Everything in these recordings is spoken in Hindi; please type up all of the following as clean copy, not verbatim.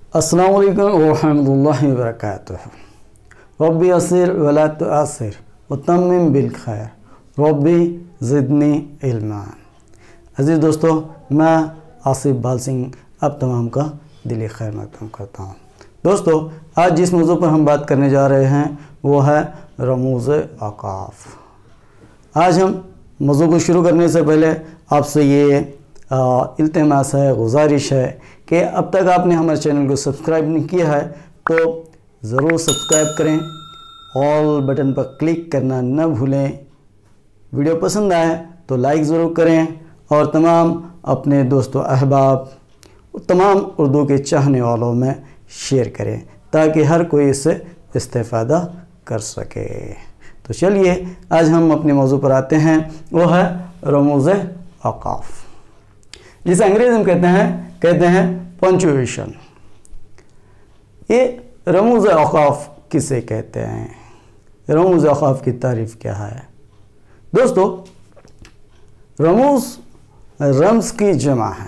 अस्सलामु अलैकुम वरहमतुल्लाहि वबरकातुहू। रब्बी असिर वला तुअसिर वतम्मिम बिल खैर रब्बी ज़िदनी इल्मा। अज़ीज़ दोस्तों, मैं आसिफ बाल सिंह आप तमाम का दिली खैर मकदम करता हूँ। दोस्तों, आज जिस मौजू पर हम बात करने जा रहे हैं वो है रमूज़ औक़ाफ़। आज हम मौजू को शुरू करने से पहले आपसे ये इल्तिमास है, गुजारिश है कि अब तक आपने हमारे चैनल को सब्सक्राइब नहीं किया है तो ज़रूर सब्सक्राइब करें, ऑल बटन पर क्लिक करना न भूलें। वीडियो पसंद आए तो लाइक ज़रूर करें और तमाम अपने दोस्तों अहबाब तमाम उर्दू के चाहने वालों में शेयर करें ताकि हर कोई इससे इस्तेफ़ादा कर सके। तो चलिए आज हम अपने मौजू पर आते हैं, वो है रमूज़ औक़ाफ़, जिसे अंग्रेज़ी में कहते हैं पंचुएशन। ये रमूज़ औक़ाफ़ किसे कहते हैं? रमूज़ औक़ाफ़ की तारीफ़ क्या है? दोस्तों, रमूज़ रम्ज़ की जमा है।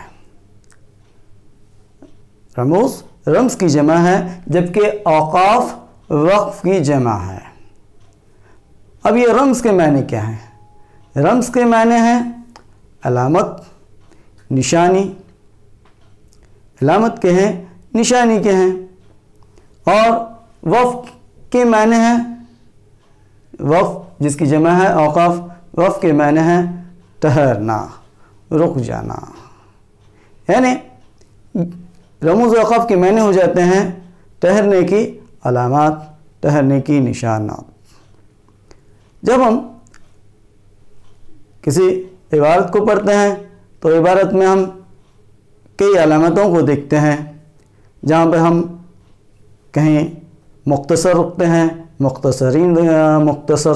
रमूज़ रम्ज़ की जमा है जबकि औक़ाफ़ वक़्फ़ की जमा है। अब ये रम्ज़ के मायने क्या हैं? रम्ज़ के मायने हैं अलामत, निशानी। अलामत के हैं, निशानी के हैं। और वफ़ के मायने हैं, वफ़ जिसकी जमा है औक़ाफ़, वफ़ के मायने हैं ठहरना, रुक जाना। यानी रमूज़ औक़ाफ़ के मायने हो जाते हैं ठहरने की अलामत, ठहरने की निशानात। जब हम किसी इबारत को पढ़ते हैं तो इबारत में हम कई अलामतों को देखते हैं, जहाँ पे हम कहीं मुख्तसर रुकते हैं, मुख्तसर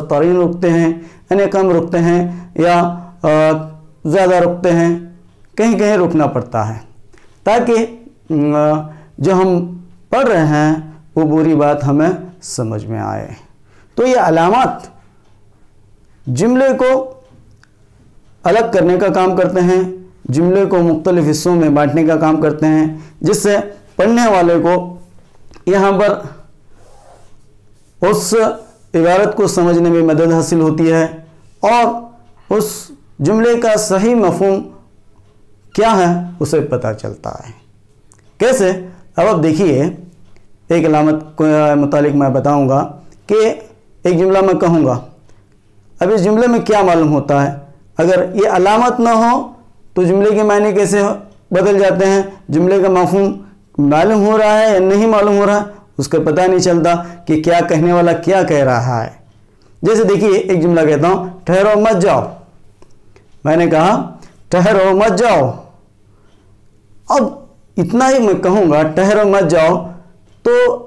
तरीन रुकते हैं, यानी कम रुकते हैं या ज़्यादा रुकते हैं, कहीं कहीं रुकना पड़ता है ताकि जो हम पढ़ रहे हैं वो बुरी बात हमें समझ में आए। तो ये अलामत जुमले को अलग करने का काम करते हैं, जुमले को मुख्तलिफ हिस्सों में बांटने का काम करते हैं, जिससे पढ़ने वाले को यहाँ पर उस इबारत को समझने में मदद हासिल होती है और उस जुमले का सही मफ़हूम क्या है उसे पता चलता है। कैसे? अब आप देखिए, एक अलामत के मुतालिक मैं बताऊंगा कि एक जुमला मैं कहूँगा, अब इस जुमले में क्या मालूम होता है। अगर ये अलामत ना हो तो जुमले के मायने कैसे बदल जाते हैं, जुमले का मफ़हूम मालूम हो रहा है या नहीं मालूम हो रहा है, उसका पता नहीं चलता कि क्या कहने वाला क्या कह रहा है। जैसे देखिए, एक जुमला कहता हूँ, ठहरो मत जाओ। मैंने कहा ठहरो मत जाओ। अब इतना ही मैं कहूँगा ठहरो मत जाओ, तो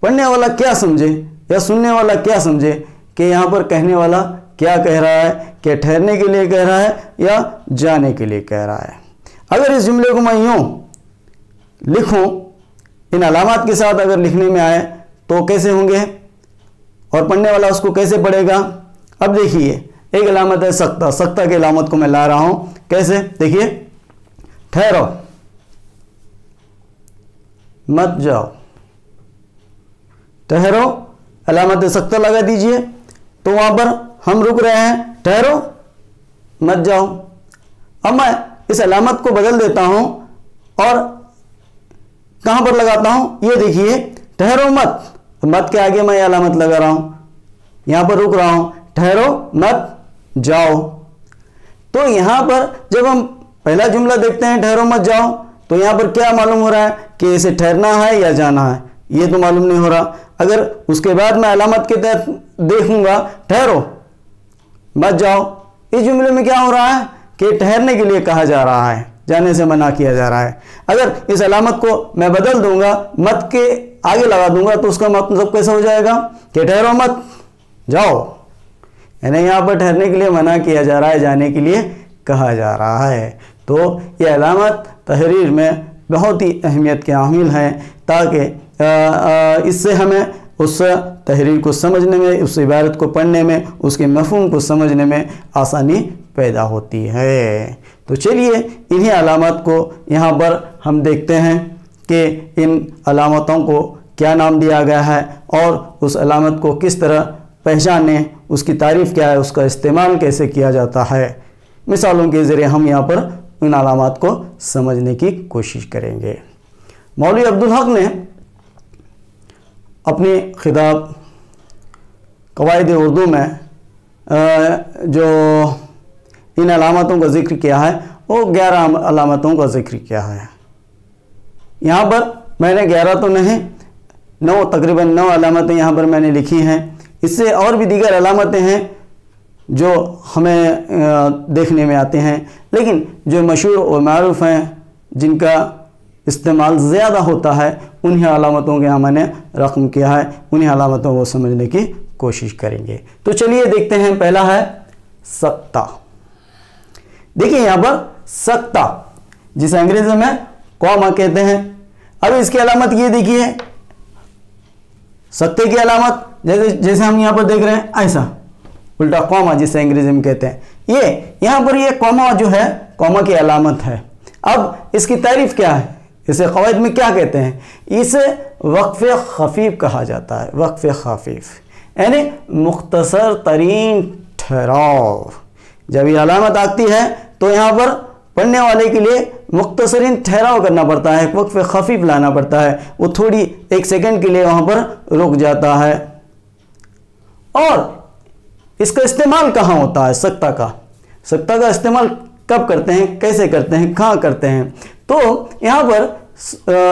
पढ़ने वाला क्या समझे या सुनने वाला क्या समझे कि यहाँ पर कहने वाला क्या कह रहा है, कि ठहरने के लिए कह रहा है या जाने के लिए कह रहा है। अगर इस जुमले को मैं यूँ लिखूँ, इन अलामात के साथ अगर लिखने में आए तो कैसे होंगे और पढ़ने वाला उसको कैसे पढ़ेगा? अब देखिए, एक अलामत है सख्ता। सख्ता की अलामत को मैं ला रहा हूँ। कैसे? देखिए, ठहरो मत जाओ। ठहरो, अलामत सख्ता लगा दीजिए, तो वहाँ पर हम रुक रहे हैं, ठहरो मत जाओ। अब मैं इस अलामत को बदल देता हूँ और कहाँ पर लगाता हूँ? ये देखिए, ठहरो मत, मत के आगे मैं ये अलामत लगा रहा हूँ, यहाँ पर रुक रहा हूँ, ठहरो मत जाओ। तो यहाँ पर जब हम पहला जुमला देखते हैं ठहरो मत जाओ, तो यहाँ पर क्या मालूम हो रहा है कि इसे ठहरना है या जाना है, ये तो मालूम नहीं हो रहा। अगर उसके बाद मैं अलामत के तहत देखूंगा ठहरो मत जाओ, इस जुमले में क्या हो रहा है कि ठहरने के लिए कहा जा रहा है, जाने से मना किया जा रहा है। अगर इस अलामत को मैं बदल दूंगा, मत के आगे लगा दूंगा, तो उसका मतलब कैसा हो जाएगा कि ठहरो मत जाओ, यानी यहाँ पर ठहरने के लिए मना किया जा रहा है, जाने के लिए कहा जा रहा है। तो ये अलामत तहरीर में बहुत ही अहमियत के हामिल हैं ताकि इससे हमें उस तहरीर को समझने में, उस इबारत को पढ़ने में, उसके मफ़हूम को समझने में आसानी पैदा होती है। तो चलिए इन्हीं अलामत को यहाँ पर हम देखते हैं कि इन अलामतों को क्या नाम दिया गया है और उस अलामत को किस तरह पहचानें, उसकी तारीफ़ क्या है, उसका इस्तेमाल कैसे किया जाता है। मिसालों के ज़रिए हम यहाँ पर इन अलामत को समझने की कोशिश करेंगे। मौलवी अब्दुल हक ने अपनी खिताब कवायद उर्दू में जो इन अलामतों का ज़िक्र किया है वो 11 अलामतों का ज़िक्र किया है। यहाँ पर मैंने 11 तो नहीं, 9 तकरीबन 9 अलामतें यहाँ पर मैंने लिखी हैं। इससे और भी दीगर अलामतें हैं जो हमें देखने में आते हैं, लेकिन जो मशहूर और मारूफ़ हैं, जिनका इस्तेमाल ज़्यादा होता है, उन्हीं अलामतों के यहाँ मैंने रकम किया है। उन्हीं अलामतों को समझने की कोशिश करेंगे। तो चलिए देखते हैं। पहला है सक्ता। देखिए यहाँ पर सक्ता, जिसे अंग्रेजी में कॉमा कहते हैं। अब इसकी अलामत ये देखिए, सक्ते की अलामत जैसे हम यहाँ पर देख रहे हैं, ऐसा उल्टा कॉमा जिसे अंग्रेजी में कहते हैं। ये यहाँ पर ये कॉमा जो है, कॉमा की अलामत है। अब इसकी तारीफ क्या है, इसे क़वायद में क्या कहते हैं? इसे वक्फ़े खफीफ कहा जाता है। वक्फ़े खफीफ यानी मुख्तसर तरीन ठहराव। जब ये अलामत आती है तो यहाँ पर पढ़ने वाले के लिए मुख्तसरीन ठहराव करना पड़ता है, वक्फ़े खफीफ लाना पड़ता है। वो थोड़ी 1 सेकंड के लिए वहाँ पर रुक जाता है। और इसका इस्तेमाल कहाँ होता है? सक्ता का इस्तेमाल कब करते हैं, कैसे करते हैं, कहाँ करते हैं? तो यहाँ पर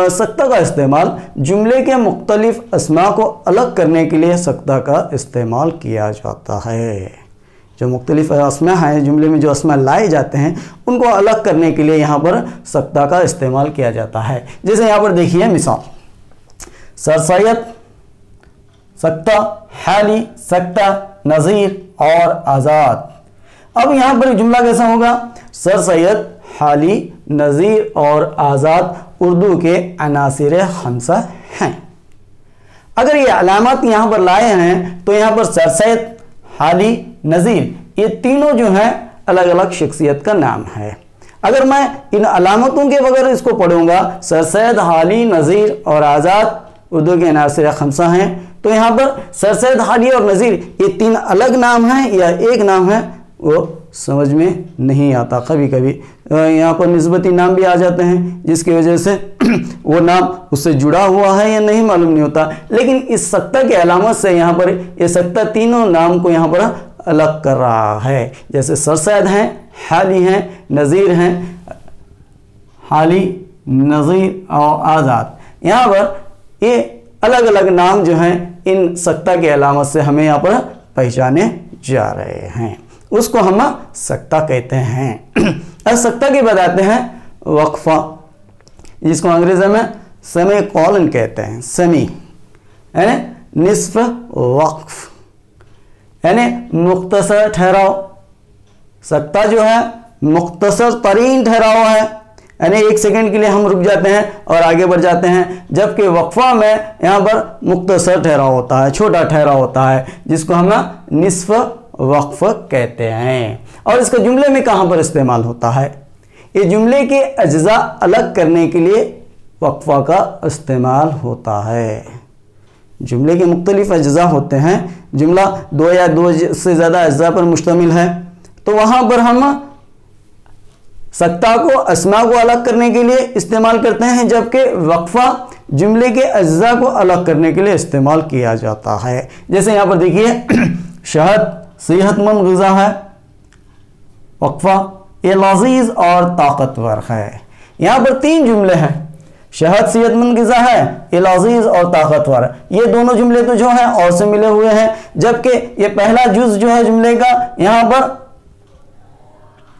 सक्ता का इस्तेमाल जुमले के मुख्तलिफ अस्मा को अलग करने के लिए सक्ता का इस्तेमाल किया जाता है। जो मुख्तलिफ अस्मा हैं, जुमले में जो अस्मा लाए जाते हैं, उनको अलग करने के लिए यहाँ पर सक्ता का इस्तेमाल किया जाता है। जैसे यहाँ पर देखिए मिसाल, सरसैयद सक्ता, हाली सक्ता, नज़ीर और आज़ाद। अब यहाँ पर जुमला कैसा होगा? सरसैयद, हाली, नज़ीर और आज़ाद उर्दू के अनासिर खमसा हैं। अगर ये अलामत यहाँ पर लाए हैं तो यहाँ पर सरसैयद, हाली, नज़ीर, ये तीनों जो हैं अलग अलग शख्सियत का नाम है। अगर मैं इन अलामतों के बगैर इसको पढ़ूंगा, सरसैयद, हाली, नज़ीर और आज़ाद उर्दू के अनासिर खमसा हैं, तो यहाँ पर सरसैयद, हाली और नज़ीर ये 3 अलग नाम हैं या एक नाम है, वो समझ में नहीं आता। कभी कभी यहाँ पर निस्बती नाम भी आ जाते हैं, जिसकी वजह से वो नाम उससे जुड़ा हुआ है या नहीं मालूम नहीं होता। लेकिन इस सक्ता की अलामत से यहाँ पर ये सक्ता तीनों नाम को यहाँ पर अलग कर रहा है। जैसे सरसैयद हैं, हाली हैं, नज़ीर हैं, हाली, नज़ीर और आज़ाद, यहाँ पर ये अलग अलग नाम जो हैं इन सक्ता की अलामत से हमें यहाँ पर पहचाने जा रहे हैं। उसको हम सक्ता कहते हैं। अब सक्ता की बताते हैं वक्फा, जिसको अंग्रेजी में सेमी कॉलन कहते हैं। सेमी यानी निस्फ वक्फ, यानी मुख्तसर ठहराव। सक्ता जो है मुख्तसर तरीन ठहराव है, यानी 1 सेकंड के लिए हम रुक जाते हैं और आगे बढ़ जाते हैं। जबकि वक्फा में यहाँ पर मुख्तसर ठहराव होता है, छोटा ठहराव होता है, जिसको हम निस्फ वक्फ कहते हैं। और इसका जुमले में कहाँ पर इस्तेमाल होता है? ये जुमले के अज्जा अलग करने के लिए वक्फा का इस्तेमाल होता है। जुमले के मुख्तलिफ अज्जा होते हैं, जुमला 2 या 2 से ज़्यादा अज्जा पर मुश्तमिल है, तो वहाँ पर हम सक्ता को अस्मा को अलग करने के लिए इस्तेमाल करते हैं, जबकि वक्फा जुमले के अज्जा को अलग करने के लिए इस्तेमाल किया जाता है। जैसे यहाँ पर देखिए, शहद सेहतमंद ग़िज़ा है, वक्फा ये लज़ीज़ और ताकतवर है। यहाँ पर 3 जुमले हैं, शहद सेहतमंद ग़िज़ा है, ये लज़ीज़ और ताकतवर। ये दोनों जुमले तो जो हैं और से मिले हुए हैं, जबकि ये पहला जुज़ जो है जुमले का, यहाँ पर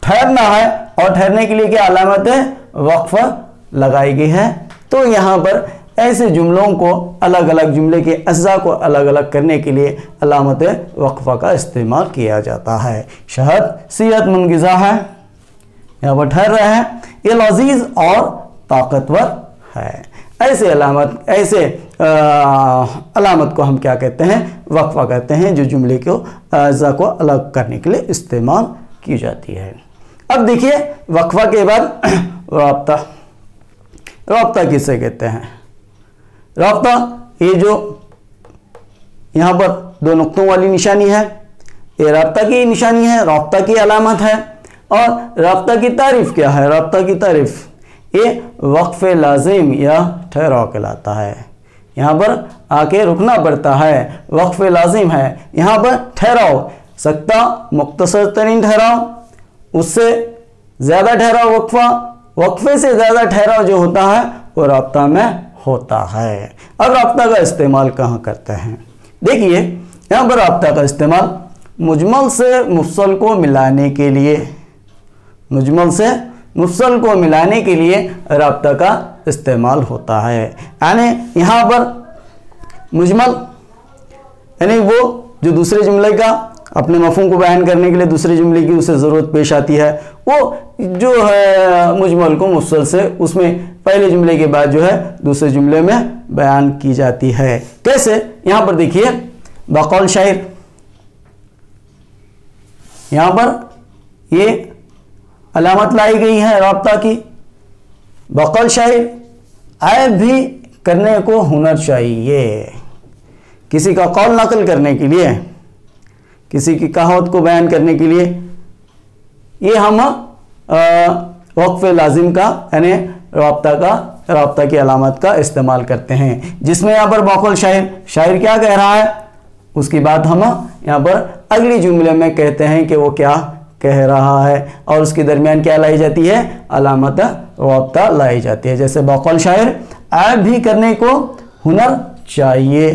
ठहरना है और ठहरने के लिए क्या अलामत है? वक्फा लगाई गई है। तो यहाँ पर ऐसे जुमलों को अलग अलग, जुमले के अज्जा को अलग अलग करने के लिए अलामत वक्फा का इस्तेमाल किया जाता है। शहद सेहतमंद ग़िज़ा है, यहाँ पर ठहर रहे हैं, ये लज़ीज़ और ताकतवर है। ऐसे अलामत को हम क्या कहते हैं? वक्फा कहते हैं, जो जुमले को अज्जा को अलग करने के लिए इस्तेमाल की जाती है। अब देखिए वक्फा के बाद राब्ता, रब्ता किसे कहते हैं? रब्ता, ये जो यहाँ पर दो नुक्तों वाली निशानी है, ये रब्ता की निशानी है, रब्ता की अलामत है। और रब्ता की तारीफ क्या है? रब्ता की तारीफ ये वक्फ लाजिम या ठहराव कहलाता है। यहाँ पर आके रुकना पड़ता है, वक्फ लाजिम है, यहाँ पर ठहराव सकता, मुख्तसर तरीन ठहराव, उससे ज़्यादा ठहराव वक्फा, वक्फे से ज़्यादा ठहराव जो होता है वो रब्ता में होता है। अब रब्ता का इस्तेमाल कहाँ करते हैं? देखिए, यहाँ पर रब्ता का इस्तेमाल मुजमल से मुफसल को मिलाने के लिए, मुजमल से मुफसल को मिलाने के लिए रब्ता का इस्तेमाल होता है। यानी यहाँ पर मुजमल यानी वो जो दूसरे जुमले का अपने मफहूम को बयान करने के लिए दूसरे जुमले की उसे ज़रूरत पेश आती है, वो जो है मुजमल को मुफसल से उसमें पहले जुमले के बाद जो है दूसरे जुमले में बयान की जाती है। कैसे? यहाँ पर देखिए, बकौल शायर, यहाँ पर ये अलामत लाई गई है रब्ता की। बकौल शायर, ऐब भी करने को हुनर चाहिए। किसी का कौल नकल करने के लिए, किसी की कहावत को बयान करने के लिए ये हम वक्फ लाजिम का यानी रब्ता की अलामत का इस्तेमाल करते हैं। जिसमें यहाँ पर बकौल शायर, शायर क्या कह रहा है उसकी बात हम यहाँ पर अगली जुमले में कहते हैं कि वो क्या कह रहा है, और उसके दरमियान क्या लाई जाती है? अलामत रब्ता लाई जाती है। जैसे बकौल शायर, ऐब भी करने को हुनर चाहिए,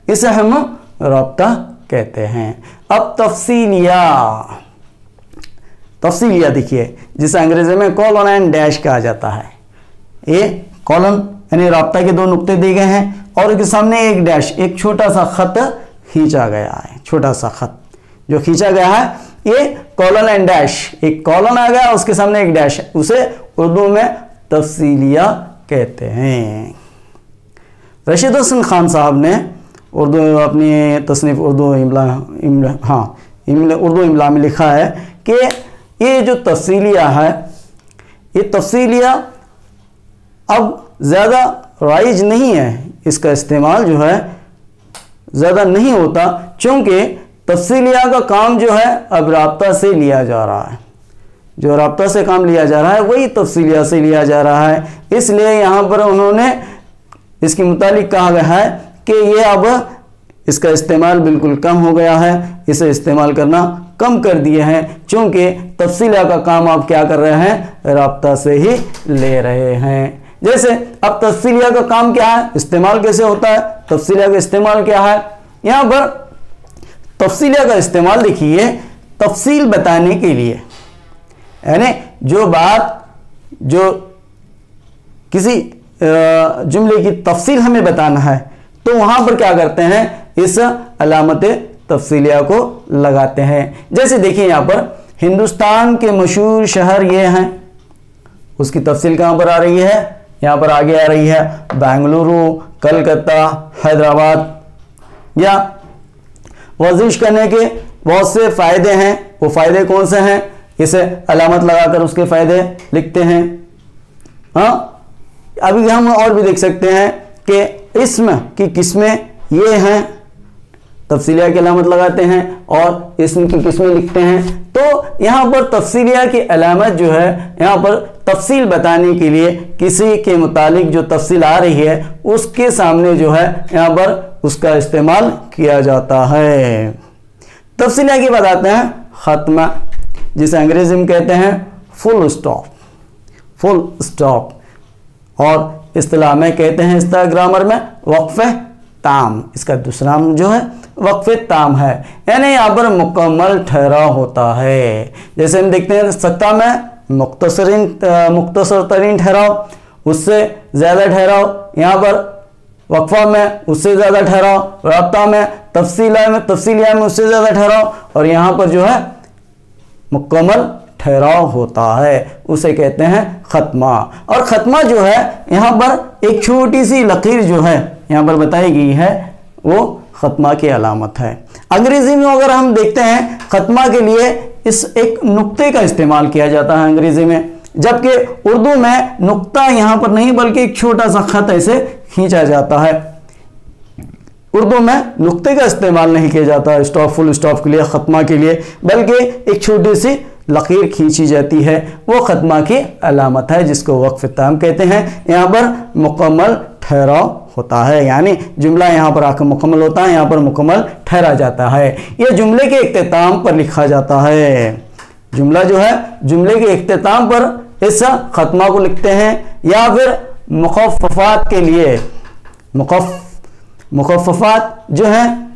इसे हम रब्ता कहते हैं। अब तफसीलिया, तफसीलिया देखिए, जिसे अंग्रेजी में कॉलन एंड डैश कहा जाता है। ये कॉलन यानी रब्ता के दो नुक्ते दिए गए हैं और उसके सामने एक डैश, एक छोटा सा खत खींचा गया है। छोटा सा खत जो खींचा गया है ये कॉलन एंड डैश, एक कॉलन आ गया उसके सामने एक डैश, उसे उर्दू में तफसीलिया कहते हैं। रशीद हसन खान साहब ने उर्दू अपनी तसनीफ उर्दू इमला में लिखा है कि ये जो तफसीलिया है, ये तफसीलिया अब ज़्यादा राइज नहीं है, इसका इस्तेमाल जो है ज़्यादा नहीं होता, क्योंकि तफसीलिया का काम जो है अब रब्ता से लिया जा रहा है। जो रब्ता से काम लिया जा रहा है वही तफसीलिया से लिया जा रहा है। इसलिए यहाँ पर उन्होंने इसके मुतालिक कहा गया है कि ये अब इसका इस्तेमाल बिल्कुल कम हो गया है, इसे इस्तेमाल करना कम कर दिए हैं, क्योंकि तफसीलिया का काम आप क्या कर रहे हैं? रब्ता से ही ले रहे हैं। जैसे अब तफसीलिया का काम क्या है, इस्तेमाल कैसे होता है? तफसीलिया का इस्तेमाल क्या है? यहाँ पर तफसीलिया का इस्तेमाल देखिए, तफसील बताने के लिए, यानी जो बात जो किसी जुमले की तफसील हमें बताना है तो वहां पर क्या करते हैं? इस अलामत तफसीलिया को लगाते हैं। जैसे देखिए यहाँ पर हिंदुस्तान के मशहूर शहर ये हैं, उसकी तफसील कहाँ पर आ रही है? यहाँ पर आगे आ रही है बेंगलुरु, कलकत्ता, हैदराबाद। या वर्जिश करने के बहुत से फ़ायदे हैं, वो फ़ायदे कौन से हैं? इसे अलामत लगाकर उसके फ़ायदे लिखते हैं। हाँ, अभी हम और भी देख सकते हैं कि इस्म की किस्में ये हैं, तफसीलिया की अलामत लगाते हैं और इस्म की किस्में लिखते हैं। तो यहाँ पर तफसीलिया की अलामत जो है, यहाँ पर तफसील बताने के लिए किसी के मुतालिक जो तफसील आ रही है उसके सामने जो है यहाँ पर उसका इस्तेमाल किया जाता है। तफसीलिया की बात आते हैं ख़त्मा, जिसे अंग्रेजी में कहते हैं फुल स्टॉप। फुल स्टॉप, और इस्तिलाह में कहते हैं इस ग्रामर में वक्फ ताम। इसका दूसरा नाम जो है वक्फ ताम है, यानी यहाँ पर मुकम्मल ठहराव होता है। जैसे हम देखते हैं सत्ता में मुख्तसर तरीन ठहराव, उससे ज़्यादा ठहराव, यहाँ पर वक्फा में उससे ज़्यादा ठहराव, रब्ता में तफसीलिया में उससे ज़्यादा ठहराव, और यहाँ पर जो है मुकम्मल ठहराव होता है, उसे कहते हैं ख़त्मा। और ख़त्मा जो है यहाँ पर एक छोटी सी लकीर जो है यहाँ पर बताई गई है, वो ख़त्मा की अलामत है। अंग्रेज़ी में अगर हम देखते हैं ख़त्मा के लिए इस एक नुक्ते का इस्तेमाल किया जाता है अंग्रेज़ी में, जबकि उर्दू में नुक्ता यहाँ पर नहीं बल्कि एक छोटा सा खत ऐसे खींचा जाता है। उर्दू में नुक्ते का इस्तेमाल नहीं किया जाता स्टॉप फुल स्टॉप के लिए, खत्मा के लिए, बल्कि एक छोटी सी लकीर खींची जाती है, वो खत्मा की अलामत है जिसको वक्फ ताम कहते हैं। यहाँ पर मुकम्मल ठहराव होता है, यानी जुमला यहाँ पर आकर मुकम्मल होता है, यहाँ पर मुकम्मल ठहरा जाता है। ये जुमले के इख्तिताम पर लिखा जाता है। जुमला जो है जुमले के इख्तिताम पर इस खत्मा को लिखते हैं, या फिर मुखफ़फ़ात के लिए मुखफ़फ़ात जो है,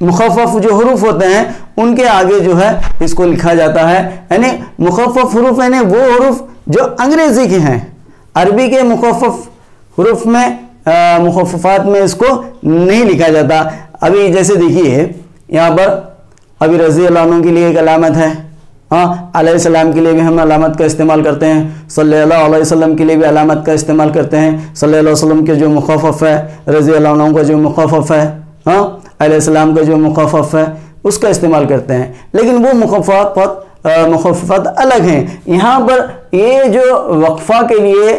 मुखफ़फ़ जो हरूफ होते हैं उनके आगे जो है इसको लिखा जाता है। यानी मुखफ़फ़ हरूफ यानी वो हरूफ जो अंग्रेजी के हैं, अरबी के मुखफ़फ़ हरूफ में मुखफ़फ़ात में इसको नहीं लिखा जाता। अभी जैसे देखिए यहाँ पर अभी रज़ी अल्लाह अन्हु के लिए एक अलामत है, हाँ, अलैहिस्सलाम के लिए भी हम अलामत का इस्तेमाल करते हैं, सल्लल्लाहु अलैहि वसल्लम के लिए भी अलामत का इस्तेमाल करते हैं। सल्लल्लाहु अलैहि वसल्लम के जो मुखफ़फ़ है, रज़ी अल्लाह अन्हु का जो मुखफ़फ़ है, हाँ, अलैहिस्सलाम का जो मुखफ़फ़ है उसका इस्तेमाल करते हैं। लेकिन वो मुखफ़फ़ात अलग हैं। यहाँ पर ये जो वक्फ़ा के लिए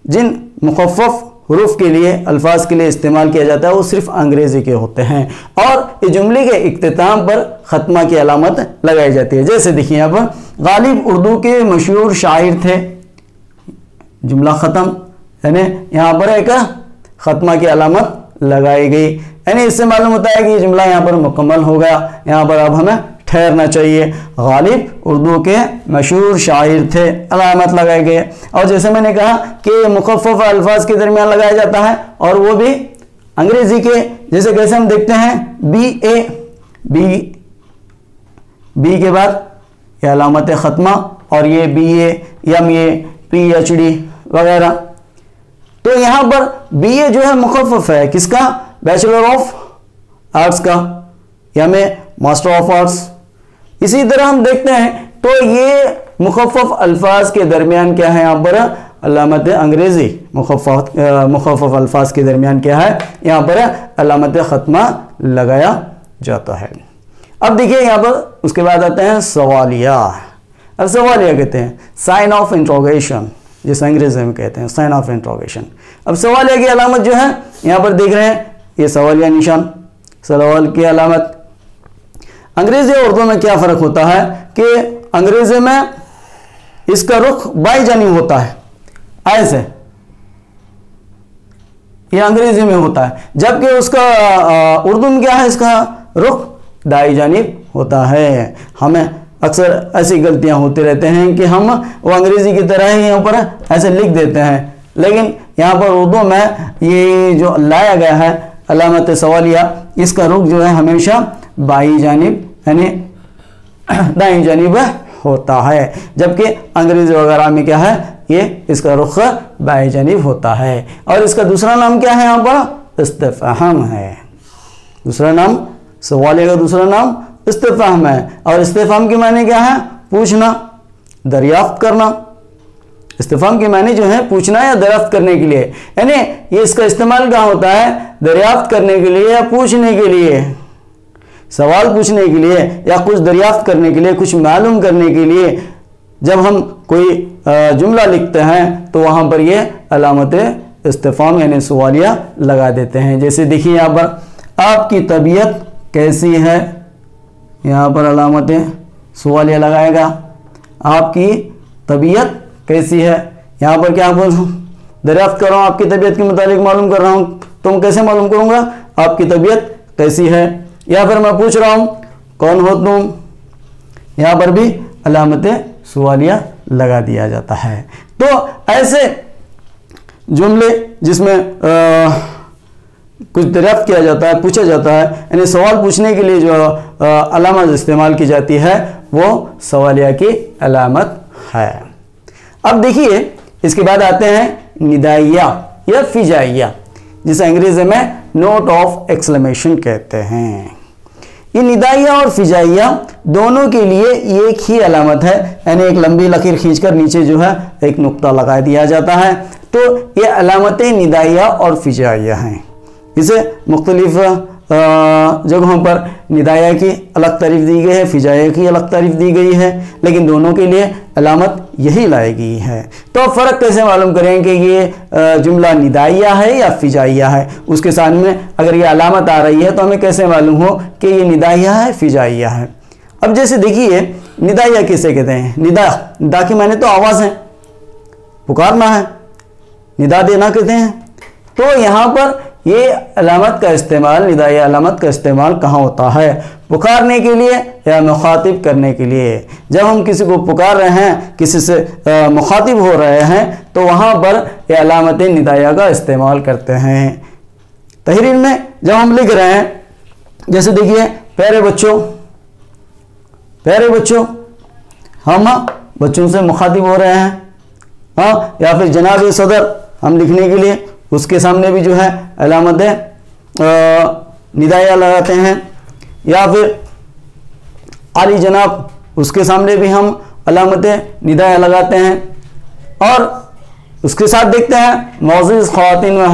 जिन मुखफ़फ़ हरूफ के लिए अल्फाज के लिए इस्तेमाल किया जाता है वो सिर्फ अंग्रेजी के होते हैं, और इस जुमले के इख्तिताम पर खत्मा की अलामत लगाई जाती है। जैसे देखिए यहाँ पर गालिब उर्दू के मशहूर शायर थे, जुमला ख़त्म, यानी यहाँ पर एक खत्मा की अलामत लगाई गई, यानी इससे मालूम होता है कि ये जुमला यहाँ पर मुकम्मल हो गया, यहाँ पर अब हमें ठहरना चाहिए। गालिब उर्दू के मशहूर शायर थे, अलामत लगाए गए। और जैसे मैंने कहा कि मुखफ़फ़ अल्फाज के दरमियान लगाया जाता है और वो भी अंग्रेजी के, जैसे कैसे हम देखते हैं बी के बाद ये अलामत ख़त्मा, और ये BA, MA, PhD वगैरह। तो यहाँ पर BA जो है मुखफ़फ़ है किसका, बैचलर ऑफ आर्ट्स का, MA मास्टर ऑफ आर्ट्स। इसी तरह हम देखते हैं तो ये मुखफ़फ़ अल्फाज के दरमियान क्या है, यहाँ पर अलामत अंग्रेजी मुखफ़फ़ अल्फाज के दरमियान क्या है, यहाँ पर अलामत ख़त्मा लगाया जाता है। अब देखिए यहाँ पर उसके बाद आते हैं सवालिया। अब सवालिया कहते हैं साइन ऑफ इंट्रोगेशन, जिसे अंग्रेजी में कहते हैं साइन ऑफ इंट्रोगेशन। अब सवालिया की अलामत जो है यहाँ पर देख रहे हैं, ये सवालिया निशान, सवाल की अलामत। अंग्रेजी और उर्दू में क्या फ़र्क होता है कि अंग्रेजी में इसका रुख बाई जानिब होता है, ऐसे ये अंग्रेजी में होता है, जबकि उसका उर्दू में क्या है, इसका रुख दाई जानिब होता है। हमें अक्सर ऐसी गलतियां होती रहते हैं कि हम वो अंग्रेजी की तरह ही यहाँ पर ऐसे लिख देते हैं, लेकिन यहाँ पर उर्दू में ये जो लाया गया है अलामत सवालिया, इसका रुख जो है हमेशा बाई जानिब यानी दाई जानिब होता है, जबकि अंग्रेजी वगैरह में क्या है, ये इसका रुख बाई जानिब होता है। और इसका दूसरा नाम क्या है, यहाँ पर इस्तिफ़हाम है। दूसरा नाम सवालिया का दूसरा नाम इस्तिफ़हाम है, और इस्तिफ़हाम के माने क्या है, पूछना, दरियाफ्त करना। इस्तिफ़हाम के माने जो है पूछना या दरियाफ्त करने के लिए, यानी ये इसका इस्तेमाल कहाँ होता है, दरियाफ्त करने के लिए या पूछने के लिए, सवाल पूछने के लिए या कुछ दरियाफ्त करने के लिए, कुछ मालूम करने के लिए। जब हम कोई जुमला लिखते हैं तो वहाँ पर ये अलामत इस्तिफ़हाम यानी सवालिया लगा देते हैं। जैसे देखिए यहाँ पर आपकी तबीयत कैसी है, यहाँ पर अलामत सवालिया लगाएगा। आपकी तबीयत कैसी है, यहाँ पर क्या बोल रहा हूँ, दरियाफ्त कर रहा हूँ, आपकी तबीयत के मुतालिक मालूम कर रहा हूँ, तो मैं कैसे मालूम करूँगा आपकी तबीयत कैसी है, या फिर मैं पूछ रहा हूँ कौन हो तुम, यहाँ पर भी अलामत सवालिया लगा दिया जाता है। तो ऐसे जुमले जिसमें कुछ दरियाफ्त किया जाता है, पूछा जाता है, यानी सवाल पूछने के लिए जो अलामत इस्तेमाल की जाती है वो सवालिया की अलामत है। अब देखिए इसके बाद आते हैं निदाइया या फिजाइया, जिसे अंग्रेजी में नोट ऑफ एक्सक्लेमेशन कहते हैं। ये निदाइया और फिजाइया दोनों के लिए एक ही अलामत है, यानी एक लंबी लकीर खींचकर नीचे जो है एक नुक्ता लगा दिया जाता है। तो ये अलामतें निदाइया और फिजाइया हैं। इसे मुख्तलिफ जगहों पर निदाया की अलग तारीफ दी गई है, फिजाया की अलग तारीफ दी गई है, लेकिन दोनों के लिए अलामत यही लाई गई है। तो अब फ़र्क कैसे मालूम करें कि ये जुमला निदाइया है या फिजाइया है? उसके सामने अगर ये अलामत आ रही है तो हमें कैसे मालूम हो कि ये निदाइया है फिजाइया है? अब जैसे देखिए, निदाइया किसे कहते हैं? निदा की माने तो आवाज़ है, पुकारना है, निदा देना कहते हैं। तो यहाँ पर ये अलामत का इस्तेमाल, निदाइया अलामत का इस्तेमाल कहाँ होता है? पुकारने के लिए या मुखातिब करने के लिए। जब हम किसी को पुकार रहे हैं, किसी से मुखातिब हो रहे हैं, तो वहाँ पर ये अलामत निदाइया का इस्तेमाल करते हैं। तहरीर में जब हम लिख रहे हैं, जैसे देखिए, प्यारे बच्चों, हम बच्चों से मुखातिब हो रहे हैं, हाँ, या फिर जनाब सदर हम लिखने के लिए उसके सामने भी जो है अलामत निदाइया लगाते हैं, या फिर आली जनाब उसके सामने भी हम अलामत निदाइया लगाते हैं। और उसके साथ देखते हैं मौजूज़ ख़वातीन व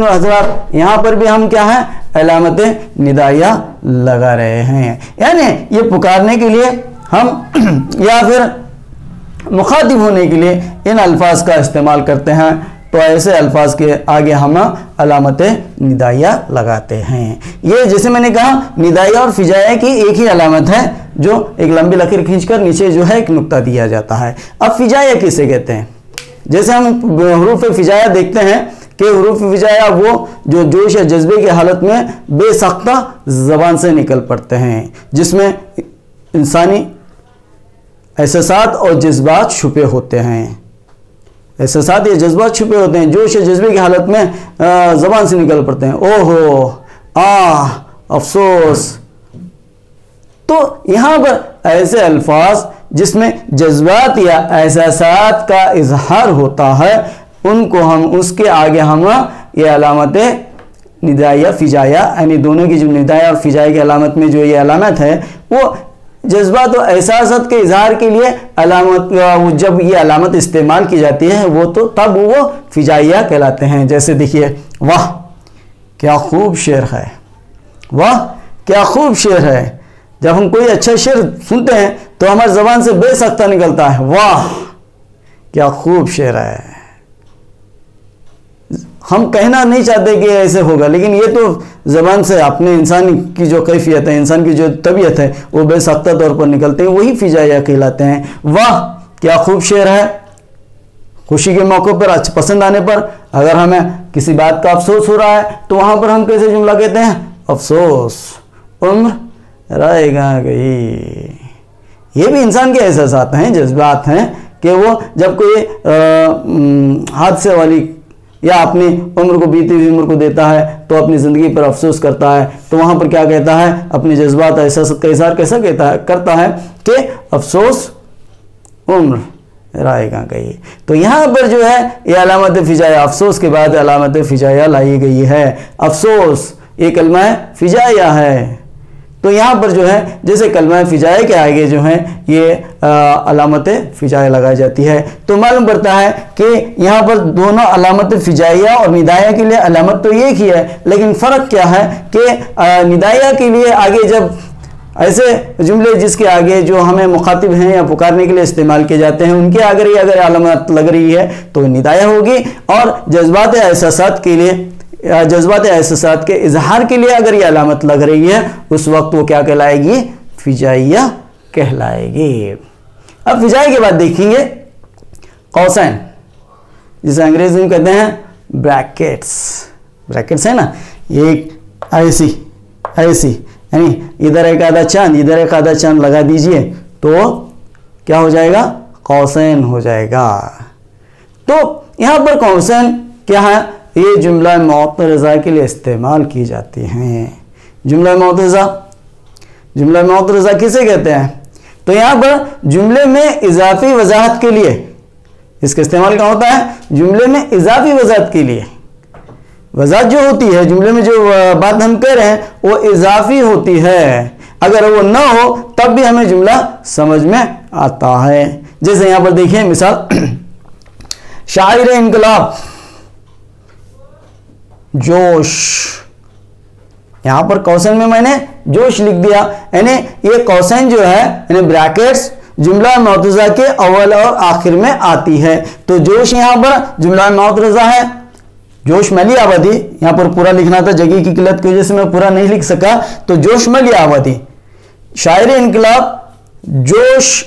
हज़रात, यहाँ पर भी हम क्या है, अलामत निदाइया लगा रहे हैं। यानी ये पुकारने के लिए हम या फिर मुखातिब होने के लिए इन अल्फाज का इस्तेमाल करते हैं। तो ऐसे अल्फाज के आगे हम अलामत निदाइया लगाते हैं। ये जैसे मैंने कहा, निदाइया और फिजाया की एक ही अलामत है, जो एक लंबी लकीर खींचकर नीचे जो है एक नुक्ता दिया जाता है। अब फिजाया किसे कहते हैं? जैसे हम हुरूफ फिजाया देखते हैं कि हुरूफ फिजाया वो जो जोश या जज्बे की हालत में बेसख्ता ज़बान से निकल पड़ते हैं, जिसमें इंसानी एहसासात और जज्बात छुपे होते हैं। एहसासात या जज्बात छुपे होते हैं, जोश या जज्बे की हालत में ज़बान से निकल पड़ते हैं। ओहो, अफसोस। तो यहाँ पर ऐसे अल्फाज जिसमें जज्बात या एहसासात का इजहार होता है, उनको हम उसके आगे हम ये अलामत निदाइया फिजाया, यानी दोनों की जो निदाइया और फिजाया की अलामत में जो ये अलामत है, वो जज्बात और एहसासात के इजहार के लिए अलामत, जब ये अलामत इस्तेमाल की जाती है वो तो तब वो फिजाइया कहलाते हैं। जैसे देखिए, वाह क्या खूब शेर है, वाह क्या खूब शेर है। जब हम कोई अच्छा शेर सुनते हैं तो हमारी ज़बान से बेसख्ता निकलता है, वाह क्या खूब शेर है। हम कहना नहीं चाहते कि ऐसे होगा, लेकिन ये तो ज़बान से अपने इंसान की जो कैफियत है, इंसान की जो तबीयत है, वो बेसख्ता तौर पर निकलते हैं, वही फिजाइया कहलाते हैं। वाह क्या खूब शेर है। खुशी के मौक़ों पर, अच्छा पसंद आने पर, अगर हमें किसी बात का अफसोस हो रहा है तो वहाँ पर हम कैसे जुमला कहते हैं? अफसोस उम्र रहेगा गई। ये भी इंसान के एहसासात हैं, जज्बात हैं कि वो जब कोई हादसे वाली या अपनी उम्र को, बीती हुई उम्र को देता है तो अपनी ज़िंदगी पर अफसोस करता है, तो वहाँ पर क्या कहता है? अपने जज्बात एहसासात का इज़हार कैसा करता है कि अफसोस उम्र रायगा गई। तो यहाँ पर जो है ये अलामत फिजाया, अफसोस के बाद अलामत फिजाया लाई गई है। अफसोस ये कलमा फिजाया है। तो यहाँ पर जो है जैसे कलमा फिजाया के आगे जो है ये अलामत फिजाया लगाई जाती है। तो मालूम पड़ता है कि यहाँ पर दोनों अलामत फिजाया और निदाया के लिए अलामत तो एक ही है, लेकिन फ़र्क क्या है कि निदाया के लिए आगे जब ऐसे जुमले जिसके आगे जो हमें मुखातिब हैं या पुकारने के लिए इस्तेमाल किए जाते हैं, उनके आगे अगर अलामत लग रही है तो निदाया होगी, और जज्बात एहसासात के लिए, जज्बात एहसासात के इजहार के लिए अगर ये अलामत लग रही है उस वक्त वो क्या कहलाएगी? फिजाइया कहलाएगी। अब फिजाइया के बाद देखेंगे कौसैन, जिसे अंग्रेजी में कहते हैं ब्रैकेट्स। ब्रैकेट्स है ना, एक ऐसी यानी इधर एक आधा चांद, इधर एक आधा चांद लगा दीजिए तो क्या हो जाएगा? कौसैन हो जाएगा। तो यहाँ पर कौसैन क्या है? ये जुमला मुअतरज़ा के लिए इस्तेमाल की जाती हैं। जुमला मुअतरज़ा किसे कहते हैं? तो यहाँ पर जुमले में इजाफी वजाहत के लिए इसका इस्तेमाल क्या होता है? जुमले में इजाफी वजाहत के लिए। वजाहत जो होती है जुमले में, जो बात हम कह रहे हैं वो इजाफी होती है, अगर वो ना हो तब भी हमें जुमला समझ में आता है। जैसे यहाँ पर देखिए मिसाल, शायर इनकलाब जोश। यहां पर क्वेश्चन में मैंने जोश लिख दिया, यानी ये क्वेश्चन जो है यानी ब्रैकेट्स जुमला मौतूजा के अव्वल और आखिर में आती है। तो जोश यहां पर जुमला मौतूजा है, जोश मली आबादी। यहां पर पूरा लिखना था, जगह की किल्लत की वजह से मैं पूरा नहीं लिख सका। तो जोश मली आबादी। शायर इनकलाब जोश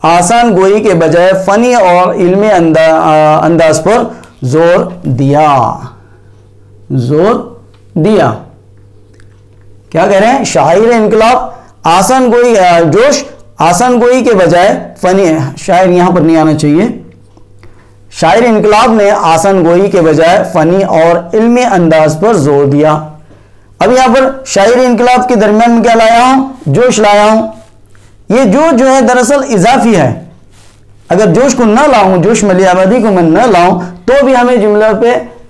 आसान गोई के बजाय फनी और इल्मी अंदाज पर जोर दिया। क्या कह रहे हैं? शायर इनकलाब आसान गोई जोश आसान गोई के बजाय फनी, शायर यहां पर नहीं आना चाहिए। शायर इनकलाब ने आसान गोई के बजाय फनी और इल्मी अंदाज पर जोर दिया। अब यहां पर शायर इनकलाब के दरमियान में क्या लाया हूं? जोश लाया हूं। ये जो है दरअसल इजाफी है। अगर जोश को ना लाऊं, जोश मली आबादी को मैं ना लाऊं, तो भी हमें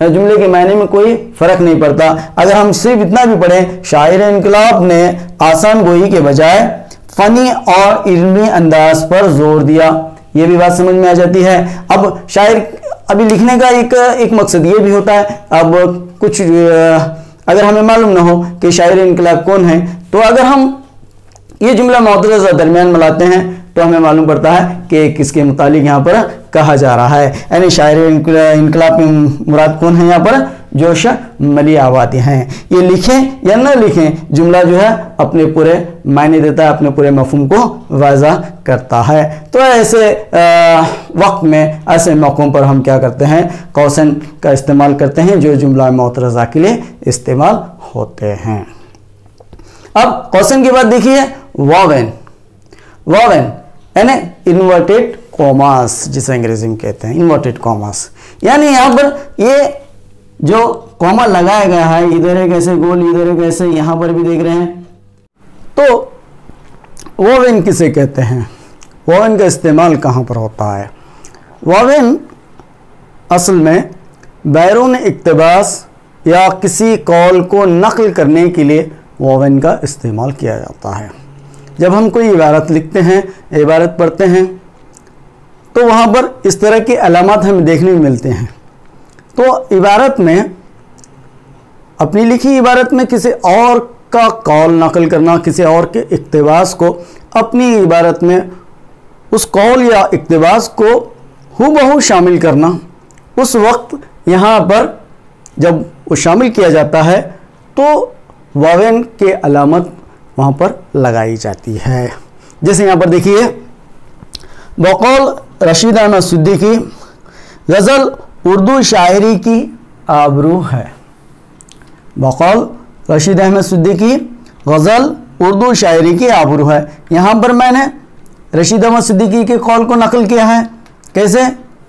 जुमले के मायने में कोई फर्क नहीं पड़ता। अगर हम सिर्फ इतना भी पढ़ें, शायर इनकलाब ने आसान गोई के बजाय फनी और इल्मी अंदाज पर जोर दिया, ये भी बात समझ में आ जाती है। अब शायर अभी लिखने का एक मकसद ये भी होता है। अब कुछ अगर हमें मालूम ना हो कि शायर इनकलाब कौन है, तो अगर हम ये जुमला मौतूजा दरमियान में लाते हैं तो हमें मालूम पड़ता है कि किसके मुतालिक यहाँ पर कहा जा रहा है। यानी शायर इनकलाब में मुराद कौन है? यहाँ पर जोश मली आबादी हैं। ये लिखें या ना लिखें, जुमला जो है अपने पूरे मायने देता है, अपने पूरे मफहूम को वाज़ा करता है। तो ऐसे वक्त में, ऐसे मौक़ों पर हम क्या करते हैं? क्वेश्चन का इस्तेमाल करते हैं जो जुमला मौतूजा के लिए इस्तेमाल होते हैं। अब क्वेश्चन की बात देखिए, वावेन यानी इन्वर्टेड कॉमास, जिसे अंग्रेजी में कहते हैं इन्वर्टेड कॉमास। यानी यहां पर ये जो कॉमा लगाया गया है, इधर एक ऐसे गोल, इधर एक ऐसे, यहां पर भी देख रहे हैं। तो वावेन किसे कहते हैं? वावेन का इस्तेमाल कहां पर होता है? वावेन असल में बैरून इक्तबास या किसी कौल को नकल करने के लिए वावेन का इस्तेमाल किया जाता है। जब हम कोई इबारत लिखते हैं, इबारत पढ़ते हैं, तो वहाँ पर इस तरह की अलामत हमें देखने में मिलते हैं। तो इबारत में, अपनी लिखी इबारत में किसी और का कौल नकल करना, किसी और के इक्तबास को अपनी इबारत में उस कौल या इक्तबास को हूबहू शामिल करना, उस वक्त यहाँ पर जब वो शामिल किया जाता है तो वावेन के अलामत वहाँ पर लगाई जाती है। जैसे यहाँ पर देखिए, बकौल रशीद अहमद सिद्दीकी गज़ल उर्दू शायरी की आबरू है। बकौल रशीद अहमद सिद्दीकी गज़ल उर्दू शायरी की आबरू है। यहाँ पर मैंने रशीद अहमद सिद्दीकी के कौल को नकल किया है। कैसे?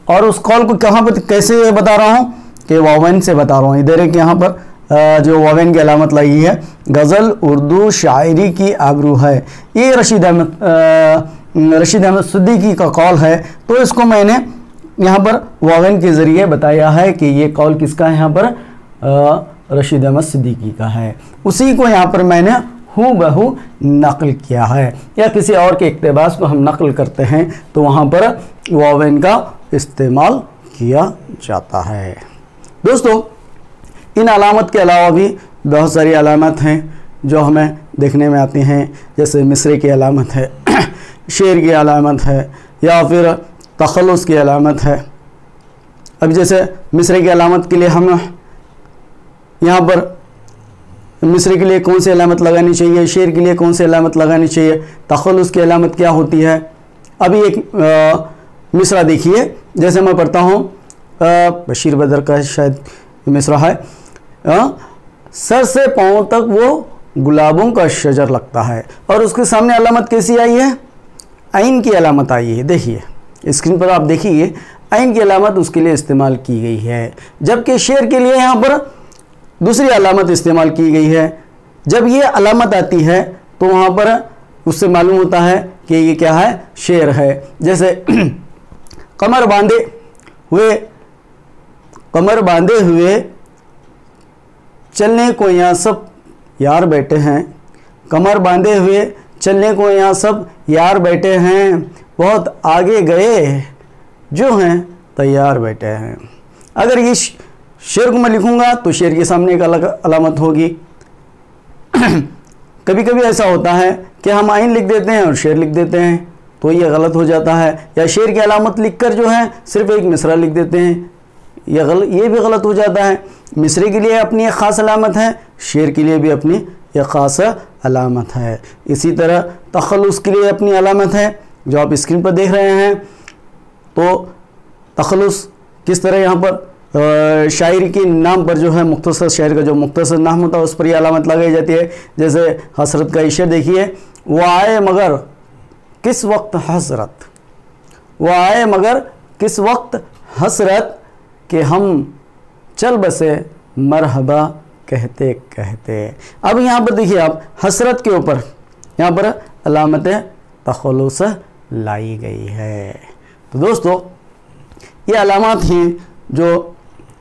और उस कौल को कहाँ पर कैसे बता रहा हूँ? कि वावेन से बता रहा हूँ। इधर एक यहाँ पर जो वावेन की अलामत लगी है, गज़ल उर्दू शायरी की आबरू है, ये रशीद अहमद सिद्दीकी का कौल है। तो इसको मैंने यहाँ पर वावेन के ज़रिए बताया है कि ये कौल किसका है? यहाँ पर रशीद अहमद सिद्दीकी का है। उसी को यहाँ पर मैंने हूबहू नकल किया है। या किसी और के इक़्तिबास को हम नकल करते हैं तो वहाँ पर वावेन का इस्तेमाल किया जाता है। दोस्तों, इन अलामत के अलावा भी बहुत सारी अलामत हैं जो हमें देखने में आती हैं। जैसे मिसरे की अलामत है, शेर की अलामत है, या फिर तखल्लुस की अलामत है। अब जैसे मिसरे की अलामत के लिए हम यहाँ पर मिसरे के लिए कौन सी अलामत लगानी चाहिए, शेर के लिए कौन सी अलामत लगानी चाहिए, तखल्लुस की अलामत क्या होती है। अभी एक मिसरा देखिए, जैसे मैं पढ़ता हूँ, बशीर बदर का शायद मिसरा है, सर से पाँव तक वो गुलाबों का शजर लगता है, और उसके सामने अलामत कैसी आई है? आइन की अलामत आई है। देखिए स्क्रीन पर आप देखिए, आइन की अलामत उसके लिए इस्तेमाल की गई है। जबकि शेर के लिए यहाँ पर दूसरी अलामत इस्तेमाल की गई है। जब ये अलामत आती है तो वहाँ पर उससे मालूम होता है कि ये क्या है? शेर है। जैसे कमर बांधे हुए चलने को यहाँ सब यार बैठे हैं, कमर बांधे हुए चलने को यहाँ सब यार बैठे हैं, बहुत आगे गए जो हैं तैयार बैठे हैं। अगर ये शेर को मैं लिखूंगा तो शेर के सामने एक अलग अलामत होगी। कभी कभी ऐसा होता है कि हम आइन लिख देते हैं और शेर लिख देते हैं तो ये गलत हो जाता है, या शेर की अलामत लिखकर जो है सिर्फ एक मिसरा लिख देते हैं, ये भी गलत हो जाता है। मिसरे के लिए अपनी एक ख़ास अलामत है, शेर के लिए भी अपनी एक ख़ास अलामत है। इसी तरह तखल्लुस के लिए अपनी अलामत है जो आप स्क्रीन पर देख रहे हैं। तो तखल्लुस किस तरह यहाँ पर शायरी के नाम पर जो है मुख्तसर शायर का जो मुख्तसर नाम होता है उस पर यह अलामत लगाई जाती है। जैसे हसरत का शेर देखिए, वो आए मगर किस वक्त हसरत, वो आए मगर किस वक्त हसरत कि हम चल बसे मरहबा कहते कहते। अब यहाँ पर देखिए आप हसरत के ऊपर यहाँ पर अलामत तखल्लुस लाई गई है। तो दोस्तों ये अलामत हैं जो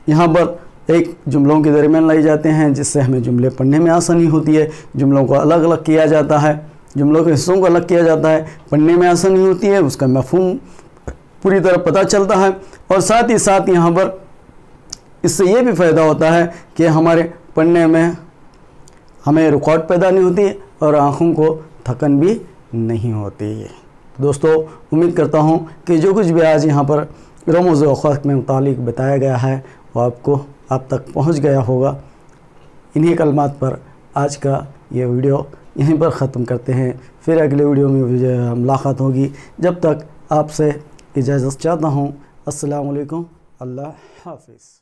यहाँ पर एक जुमलों के दरमियान लाई जाते हैं जिससे हमें जुमले पढ़ने में आसानी होती है। जुमलों को अलग अलग किया जाता है, जुमलों के हिस्सों को अलग किया जाता है, पढ़ने में आसानी होती है, उसका मफ़हूम पूरी तरह पता चलता है। और साथ ही साथ यहाँ पर इससे ये भी फ़ायदा होता है कि हमारे पढ़ने में हमें रुकावट पैदा नहीं होती और आँखों को थकन भी नहीं होती। दोस्तों उम्मीद करता हूँ कि जो कुछ भी आज यहाँ पर रमज़ औक़ात में मुतालिक बताया गया है वो आपको आप तक पहुँच गया होगा। इन्हीं कलमात पर आज का ये वीडियो यहीं पर ख़त्म करते हैं। फिर अगले वीडियो में मुलाकात होगी। जब तक आपसे इजाज़त चाहता हूँ। अस्सलामु अलैकुम, अल्लाह हाफ़िज़।